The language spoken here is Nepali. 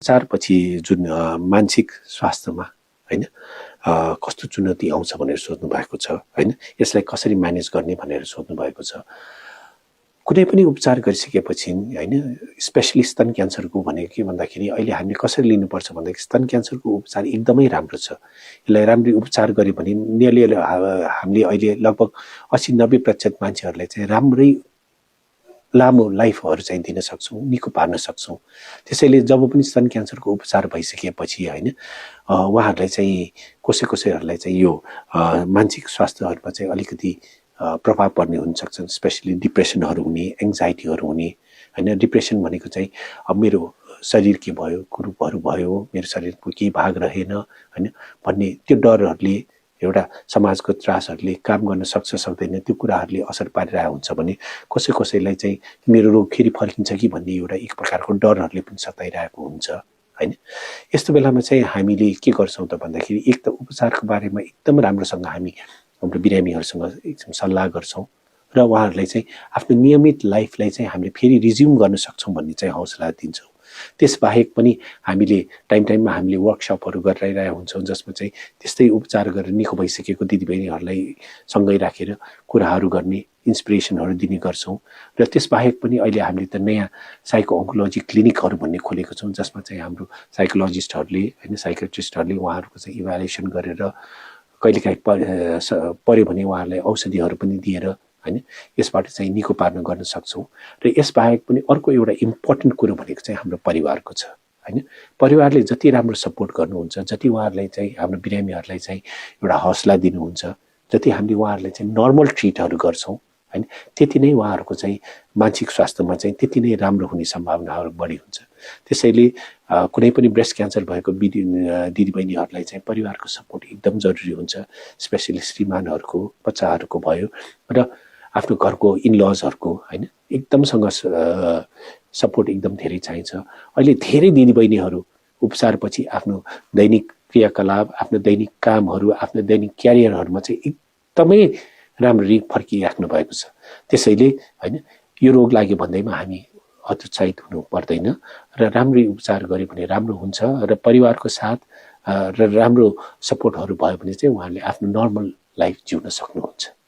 उपचारपछि जुन मानसिक स्वास्थ्यमा हैन कस्तो चुनौती आउँछ भनेर सोध्नु भएको छ हैन, यसलाई कसरी म्यानेज गर्ने भनेर सोध्नु भएको छ। कुनै पनि उपचार गरिसकेपछि हैन, स्पेशली स्तन क्यान्सरको भनेको के भन्दाखेरि अहिले हामीले कसरी लिनुपर्छ भन्दाखेरि स्तन क्यान्सरको उपचार एकदमै राम्रो छ। यसलाई राम्ररी उपचार गरे भने नियरली हामीले अहिले लगभग 80-90% मान्छेहरूलाई चाहिँ राम्रै लामो लाइफहरू चाहिँ दिन सक्छौं, निको पार्न सक्छौं। त्यसैले जब पनि स्तन क्यान्सरको उपचार भइसकेपछि हैन, उहाँहरूलाई चाहिँ कसैहरूलाई चाहिँ यो मानसिक स्वास्थ्यहरुमा चाहिँ अलिकति प्रभाव पर्ने हुन सक्छन्, स्पेशली डिप्रेसनहरु हुने, एंजाइटीहरु हुने हैन। डिप्रेसन भनेको चाहिँ अब मेरो शरीर के भयो, कुरूपहरु भयो, मेरो शरीरको केही भाग रहेन हैन भन्ने त्यो डरहरुले, एउटा समाजको त्रासहरुले काम गर्न सक्छ सक्दैन त्यो कुराहरुले असर पारिरहेको हुन्छ भने कसैलाई चाहिँ मेरो रोग फेरि फर्किन्छ कि भन्ने एउटा एक प्रकारको डरहरुले पनि सताइरहेको हुन्छ हैन। यस्तो बेलामा चाहिँ हामीले के गर्छौं त भन्दाखेरि एक त उपचारको बारेमा एकदम राम्रोसँग हामी हाम्रो बिरामीहरुसँग एकदम सल्लाह गर्छौं र उहाँहरुलाई चाहिँ आफ्नो नियमित लाइफलाई चाहिँ हामीले फेरि रिज्युम गर्न सक्छौं भन्ने चाहिँ हौसला दिन्छौं। त्यसबाहेक पनि हामीले टाइममा हामीले वर्कशपहरु गरिरहेका हुन्छौं जसमा चाहिँ त्यस्तै उपचार गरेर निको भइसकेको दिदीबहिनीहरुलाई सँगै राखेर कुराहरु गर्ने, इन्स्पिरेसनहरु दिने गर्छौं। र त्यसबाहेक पनि अहिले हामीले त नयाँ साइको ओन्कोलोजी क्लिनिकहरु भन्ने खोलेको छौं जसमा चाहिँ हाम्रो साइकोलोजिस्टहरुले हैन, साइकियाट्रिस्टहरुले उहाँहरुको चाहिँ इभ्यालुएसन गरेर कहिलेकाहीँ पर्यो भने उहाँहरुलाई औषधिहरु पनि दिएर हैन यसबाट चाहिँ निको पार्न गर्न सक्छौं। र यसबाहेक पनि अर्को एउटा इम्पोर्टेन्ट कुरा भनेको चाहिँ हाम्रो परिवारको छ हैन। परिवारले जति राम्रो सपोर्ट गर्नुहुन्छ, जति उहाँहरुलाई चाहिँ हाम्रो बिरामीहरुलाई चाहिँ एउटा हौसला दिनुहुन्छ, जति हामीले उहाँहरुलाई चाहिँ नर्मल ट्रिटहरु गर्छौं हैन, त्यति नै उहाँहरुको चाहिँ मानसिक स्वास्थ्यमा चाहिँ त्यति नै राम्रो हुने सम्भावनाहरु बढी हुन्छ। त्यसैले कुनै पनि ब्रेस्ट क्यान्सर भएको दिदीबहिनीहरुलाई चाहिँ परिवारको सपोर्ट एकदम जरुरी हुन्छ, स्पेशली श्रीमानहरुको, बच्चाहरुको भयो र आफ्नो घरको इनलजहरुको हैन एकदमसँग सपोर्ट एकदम धेरै चाहिन्छ। अहिले धेरै दिदीबहिनीहरु उपचारपछि आफ्नो दैनिक क्रियाकलाप, आफ्नो दैनिक कामहरु, आफ्नो दैनिक क्यारियरहरुमा चाहिँ एकदमै राम्ररी फर्किराख्नु भएको छ। त्यसैले हैन यो रोग लाग्यो भन्दैमा हामी हतोत्साहित हुनु पर्दैन र राम्ररी उपचार गरे भने राम्रो हुन्छ र परिवारको साथ र राम्रो सपोर्टहरु भयो भने चाहिँ उहाँले आफ्नो नर्मल लाइफ जिउन सक्नुहुन्छ।